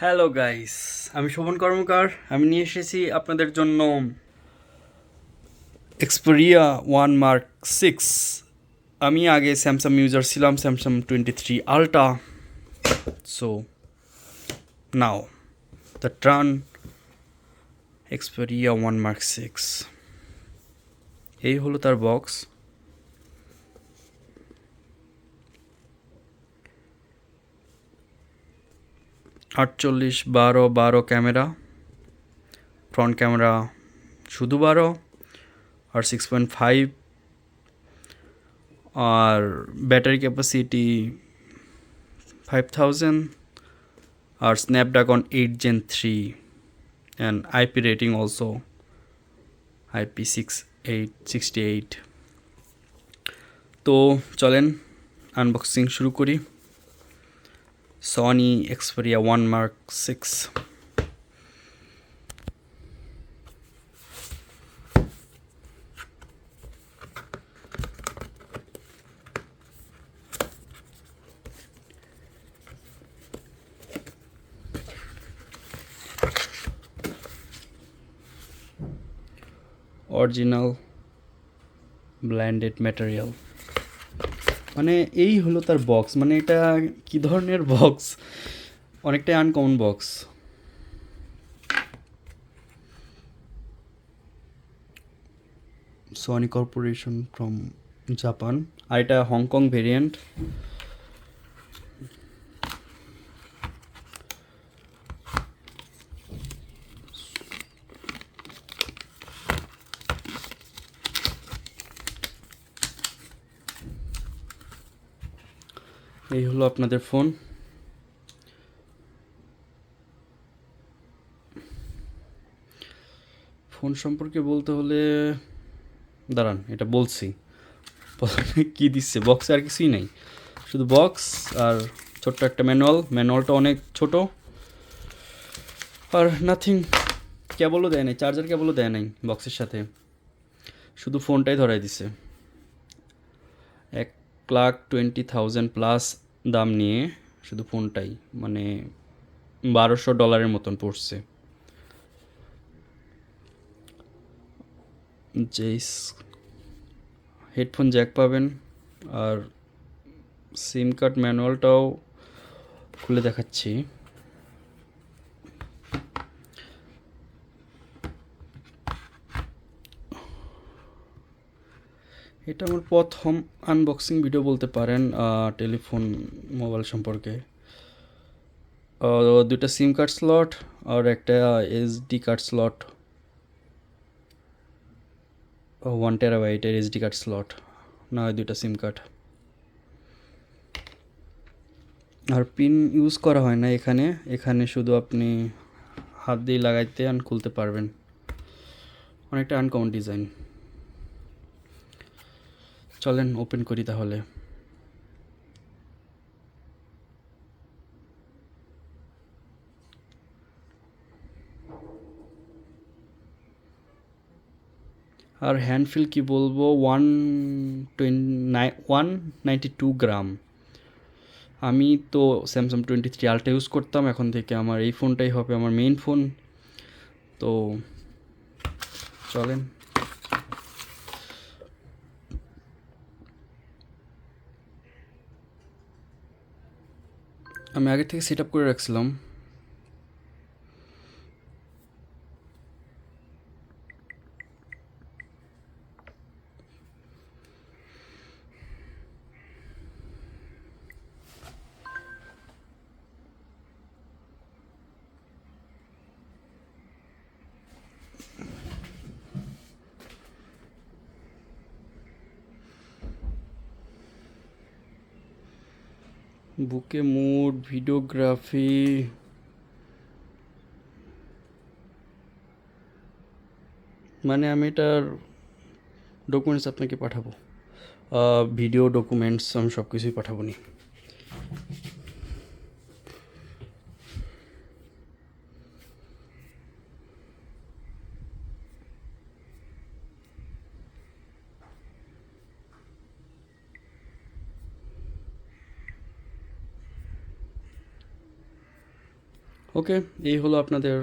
Hello guys, আমি শোভন কর্মকার। আমি নিয়ে এসেছি আপনাদের জন্য এক্সপেরিয়া ওয়ান মার্ক সিক্স। আমি আগে স্যামসাং ইউজার ছিলাম, Samsung 23 ultra. So now the turn Xperia one mark six. এই হলো তার বক্স। আটচল্লিশ বারো বারো ক্যামেরা, ফ্রন্ট ক্যামেরা শুধু 12 আর 6.5, আর battery capacity 5000, R Snapdragon 8 Gen 3 and IP rating also IP6868। তো চলেন আনবক্সিং শুরু করি। Sony Xperia one mark six. Original blended material, মানে এই হলো তার বক্স। মানে এটা কি ধরনের বক্স, অনেকটাই uncommon box. Sony corporation from Japan, আর এটা হংকং ভেরিয়েন্ট। এই হলো আপনাদের ফোন। ফোন সম্পর্কে বলতে হলে দাঁড়ান, এটা বলছি। প্রথমে কী দিচ্ছে বক্সে, আর কিছুই নাই, শুধু বক্স আর ছোট্ট একটা ম্যানুয়াল। ম্যানুয়ালটা অনেক ছোট, আর নাথিং। কেবলও দেয় নাই, চার্জার কেবলও দেয় নাই বক্সের সাথে, শুধু ফোনটাই ধরাই দিছে। 1,20,000 প্লাস দাম নিয়ে শুধু ফোনটাই, মানে $1200 মতন পড়ছে। যে হেডফোন জ্যাক পাবেন, আর সিম কার্ড ম্যানুয়ালটাও খুলে দেখাচ্ছি। এটা আমার প্রথম আনবক্সিং ভিডিও বলতে পারেন টেলিফোন মোবাইল সম্পর্কে। দুইটা সিম কার্ড স্লট আর একটা SD card slot, 1 TB SD card slot, না দুইটা সিম কার্ড। আর পিন ইউজ করা হয় না এখানে, এখানে শুধু আপনি হাত দিয়ে লাগাইতে আর খুলতে পারবেন। অনেকটা আনকমন ডিজাইন। চলেন ওপেন করি তাহলে। আর হ্যান্ডফিল কি বলবো, 192 গ্রাম। আমি তো স্যামসাং 23 আলট্রা ইউজ করতাম, এখন থেকে আমার এই ফোনটাই হবে আমার মেইন ফোন। তো চলেন। আমি আগে থেকে সেট আপ করে রাখছিলাম। বুকে মুড, ভিডিওগ্রাফি, মানে আমি এটার ডকুমেন্টস আপনাকে পাঠাবো, ভিডিও ডকুমেন্টস আমি সব কিছুই পাঠাবো নি। ওকে, এই হলো আপনাদের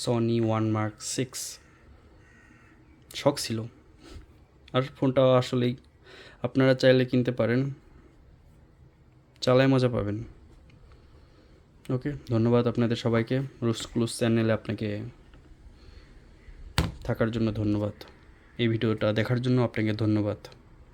সনি ওয়ানমার্ক 6। শখ ছিল, আর ফোনটা আসলেই আপনারা চাইলে কিনতে পারেন, চালায় মজা পাবেন। ওকে, ধন্যবাদ আপনাদের সবাইকে। রুস্কুলুস চ্যানেলে আপনাকে থাকার জন্য ধন্যবাদ, এই ভিডিওটা দেখার জন্য আপনাকে ধন্যবাদ।